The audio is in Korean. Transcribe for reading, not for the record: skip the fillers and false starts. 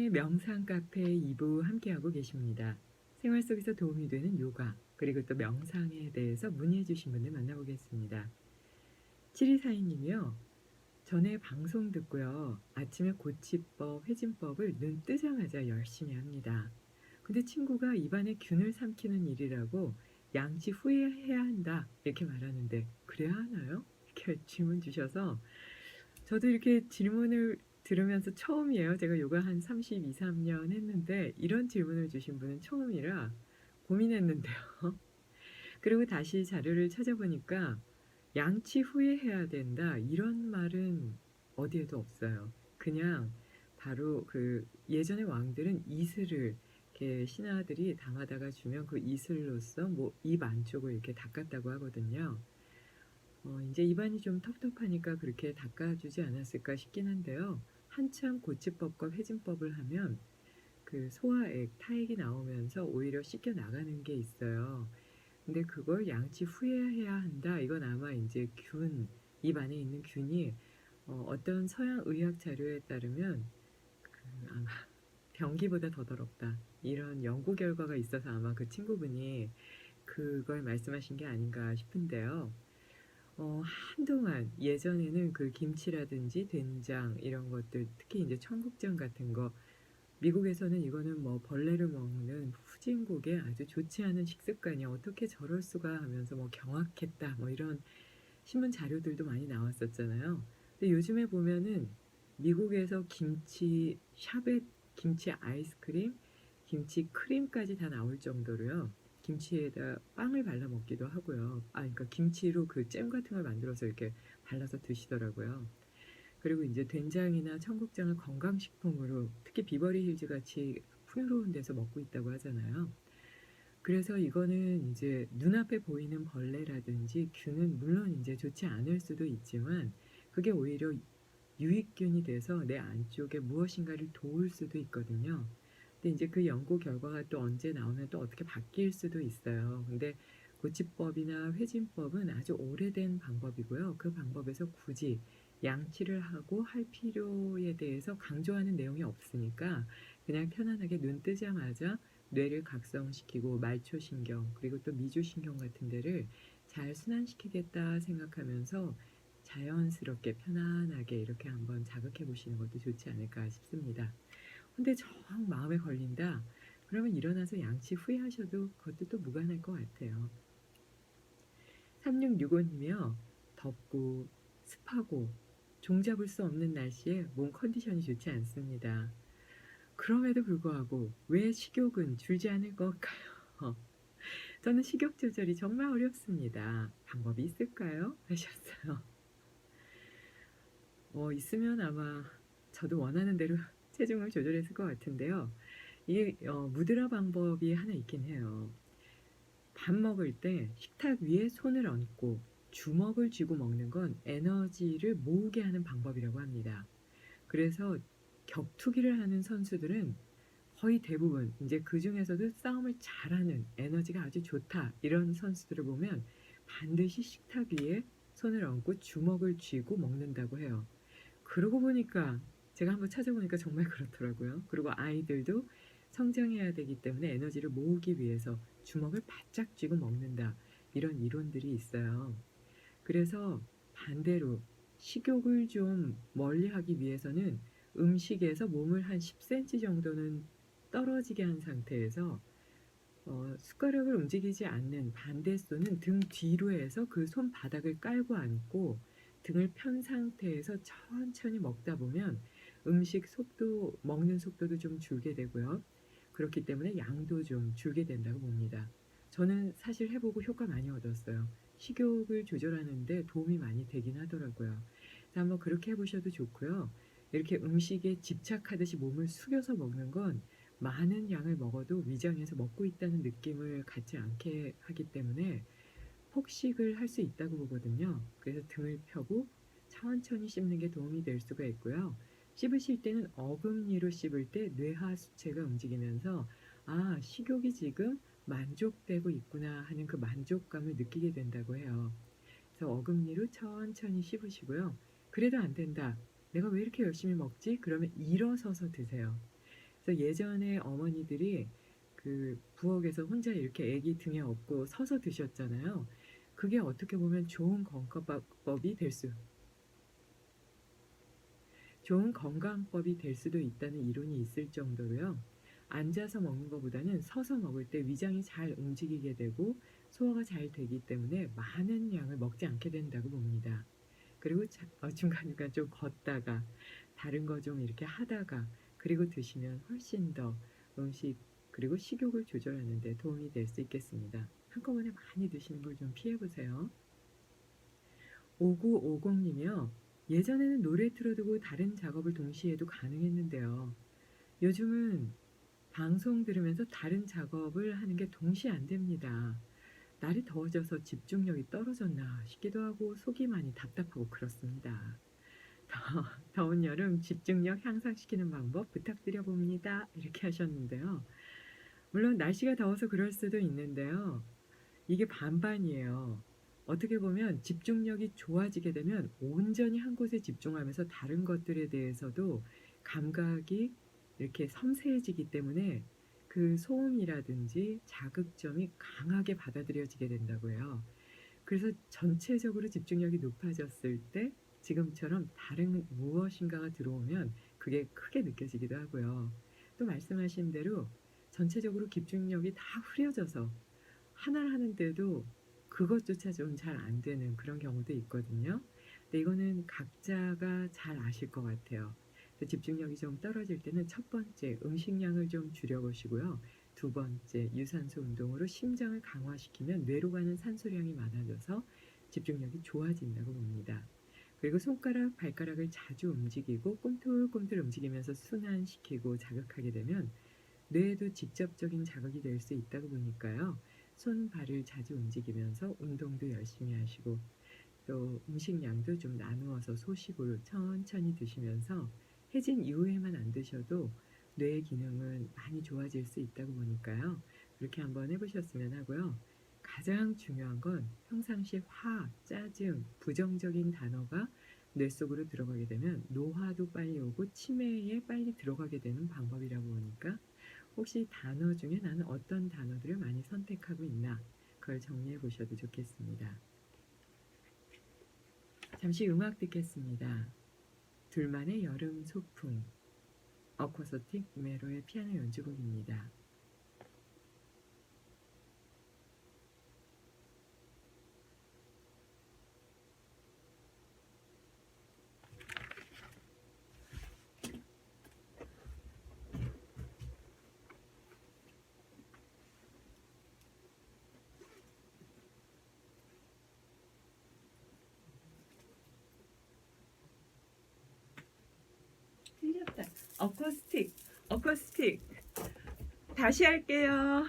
이은경의 명상 카페 2부 함께하고 계십니다. 생활 속에서 도움이 되는 요가, 그리고 또 명상에 대해서 문의해 주신 분들 만나보겠습니다. 7242님이요. 전에 방송 듣고요. 아침에 고치법, 회진법을 눈 뜨자마자 열심히 합니다. 근데 친구가 입안에 균을 삼키는 일이라고 양치 후에 해야 한다. 이렇게 말하는데, 그래야 하나요? 이렇게 질문 주셔서 저도 이렇게 질문을 들으면서 처음이에요. 제가 요가 한 32-3년 했는데 이런 질문을 주신 분은 처음이라 고민했는데요. 그리고 다시 자료를 찾아보니까 "양치 후에 해야 된다." 이런 말은 어디에도 없어요. 그냥 바로 그 예전의 왕들은 이슬을 이렇게 신하들이 담아다가 주면 그 이슬로써 뭐 입 안쪽을 이렇게 닦았다고 하거든요. 인제 입안이 좀 텁텁하니까 그렇게 닦아 주지 않았을까 싶긴 한데요. 한참 고치법과 회진법을 하면 그 소화액, 타액이 나오면서 오히려 씻겨 나가는 게 있어요. 근데 그걸 "양치 후에 해야 한다." 이건 아마 인제 입 안에 있는 균이 어떤 서양 의학 자료에 따르면 아마 "변기보다 더 더럽다." 이런 연구 결과가 있어서 아마 그 친구분이 그걸 말씀하신 게 아닌가 싶은데요. 한동안 예전에는 그 김치라든지 된장 이런 것들, 특히 인제 청국장 같은 거, 미국에서는 이거는 뭐 벌레를 먹는 후진국에 아주 좋지 않은 식습관이야. "어떻게 저럴 수가." 하면서 뭐 "경악했다." 뭐 이런 신문 자료들도 많이 나왔었잖아요. 근데 요즘에 보면은 미국에서 김치 샤베트, 김치 아이스크림, 김치 크림까지 다 나올 정도로요. 김치에다 빵을 발라 먹기도 하고요. 그러니까 김치로 그 잼 같은 걸 만들어서 이렇게 발라서 드시더라고요. 그리고 인제 된장이나 청국장을 건강식품으로, 특히 비버리 hills 같이 풍요로운 데서 먹고 있다고 하잖아요. 그래서 이거는 인제 눈앞에 보이는 벌레라든지 균은 물론 인제 좋지 않을 수도 있지만 그게 오히려 유익균이 돼서 내 안쪽에 무엇인가를 도울 수도 있거든요. 근데 인제 그 연구 결과가 또 언제 나오면 또 어떻게 바뀔 수도 있어요. 근데 고치법이나 회진법은 아주 오래된 방법이고요. 그 방법에서 굳이 양치를 하고 할 필요에 대해서 강조하는 내용이 없으니까 그냥 편안하게 눈 뜨자마자 뇌를 각성시키고 말초신경, 그리고 또 미주신경 같은 데를 잘 순환시키겠다 생각하면서 자연스럽게 편안하게 이렇게 한번 자극해 보시는 것도 좋지 않을까 싶습니다. 근데 정 마음에 걸린다, 그러면 일어나서 양치 후에 하셔도 그것도 또 무관할 것 같아요. 3665 님이요. 덥고 습하고 종잡을 수 없는 날씨에 몸 컨디션이 좋지 않습니다. 그럼에도 불구하고 왜 식욕은 줄지 않을 걸까요? 저는 식욕 조절이 정말 어렵습니다. 방법이 있을까요? 하셨어요. 있으면 아마 저도 원하는 대로 체중을 조절했을 것 같은데요. 이게 무드라 방법이 하나 있긴 해요. 밥 먹을 때 식탁 위에 손을 얹고 주먹을 쥐고 먹는 건 에너지를 모으게 하는 방법이라고 합니다. 그래서 격투기를 하는 선수들은 거의 대부분 인제 그중에서도 싸움을 잘하는, 에너지가 아주 좋다 이런 선수들을 보면 반드시 식탁 위에 손을 얹고 주먹을 쥐고 먹는다고 해요. 그러고 보니까 제가 한번 찾아보니까 정말 그렇더라고요. 그리고 아이들도 성장해야 되기 때문에 에너지를 모으기 위해서 주먹을 바짝 쥐고 먹는다, 이런 이론들이 있어요. 그래서 반대로 식욕을 좀 멀리하기 위해서는 음식에서 몸을 한 10cm 정도는 떨어지게 한 상태에서 숟가락을 움직이지 않는 반대손은 등 뒤로 해서 그 손바닥을 깔고 앉고 등을 편 상태에서 천천히 먹다 보면 음식 속도, 먹는 속도도 좀 줄게 되고요. 그렇기 때문에 양도 좀 줄게 된다고 봅니다. 저는 사실 해 보고 효과 많이 얻었어요. 식욕을 조절하는 데 도움이 많이 되긴 하더라고요. 그래서 한번 그렇게 해 보셔도 좋고요. 이렇게 음식에 집착하듯이 몸을 숙여서 먹는 건 많은 양을 먹어도 위장에서 먹고 있다는 느낌을 갖지 않게 하기 때문에 폭식을 할 수 있다고 보거든요. 그래서 등을 펴고 천천히 씹는 게 도움이 될 수가 있고요. 씹으실 때는 어금니로 씹을 때 뇌하 수체가 움직이면서 '아, 식욕이 지금 만족되고 있구나.' 하는 그 만족감을 느끼게 된다고 해요. 그래서 어금니로 천천히 씹으시고요. '그래도 안 된다. 내가 왜 이렇게 열심히 먹지?' 그러면 일어서서 드세요. 그래서 그래서 예전에 어머니들이 그 부엌에서 혼자 이렇게 아기 등에 업고 서서 드셨잖아요. 그게 어떻게 보면 좋은 건강법이 될 수도 있다는 이론이 있을 정도로요. 앉아서 먹는 것보다는 서서 먹을 때 위장이 잘 움직이게 되고 소화가 잘 되기 때문에 많은 양을 먹지 않게 된다고 봅니다. 그리고 중간중간 좀 걷다가 다른 거 좀 이렇게 하다가 그리고 드시면 훨씬 더 음식 그리고 식욕을 조절하는 데 도움이 될 수 있겠습니다. 한꺼번에 많이 드시는 걸 좀 피해 보세요. 5950님이요. 예전에는 노래 틀어두고 다른 작업을 동시에 해도 가능했는데요. 요즘은 방송 들으면서 다른 작업을 하는 게 동시에 안 됩니다. 날이 더워져서 집중력이 떨어졌나 싶기도 하고 속이 많이 답답하고 그렇습니다. 더운 여름 집중력 향상시키는 방법 부탁드려 봅니다. 이렇게 하셨는데요. 물론 날씨가 더워서 그럴 수도 있는데요. 이게 반반이에요. 어떻게 보면 집중력이 좋아지게 되면 온전히 한 곳에 집중하면서 다른 것들에 대해서도 감각이 이렇게 섬세해지기 때문에 그 소음이라든지 자극점이 강하게 받아들여지게 된다고 해요. 그래서 전체적으로 집중력이 높아졌을 때 지금처럼 다른 무엇인가가 들어오면 그게 크게 느껴지기도 하고요. 또 말씀하신 대로 전체적으로 집중력이 다 흐려져서 하나를 하는데도 그것조차 좀 잘 안 되는 그런 경우도 있거든요. 근데 이거는 각자가 잘 아실 것 같아요. 그래서 집중력이 좀 떨어질 때는 첫 번째 음식량을 좀 줄여보시고요. 두 번째 유산소 운동으로 심장을 강화시키면 뇌로 가는 산소량이 많아져서 집중력이 좋아진다고 봅니다. 그리고 손가락, 발가락을 자주 움직이고 꿈틀꿈틀 움직이면서 순환시키고 자극하게 되면 뇌에도 직접적인 자극이 될 수 있다고 보니까요. 손, 발을 자주 움직이면서 운동도 열심히 하시고 또 음식량도 좀 나누어서 소식으로 천천히 드시면서 해진 이후에만 안 드셔도 뇌의 기능은 많이 좋아질 수 있다고 보니까요. 그렇게 한번 해보셨으면 하고요. 가장 중요한 건 평상시 화, 짜증, 부정적인 단어가 뇌 속으로 들어가게 되면 노화도 빨리 오고 치매에 빨리 들어가게 되는 방법이라고 보니까 혹시 단어 중에 나는 어떤 단어들을 많이 선택하고 있나 그걸 정리해 보셔도 좋겠습니다. 잠시 음악 듣겠습니다. 둘만의 여름 소풍 어쿠스틱 메로의 피아노 연주곡입니다. 틀렸다. 어쿠스틱 다시 할게요.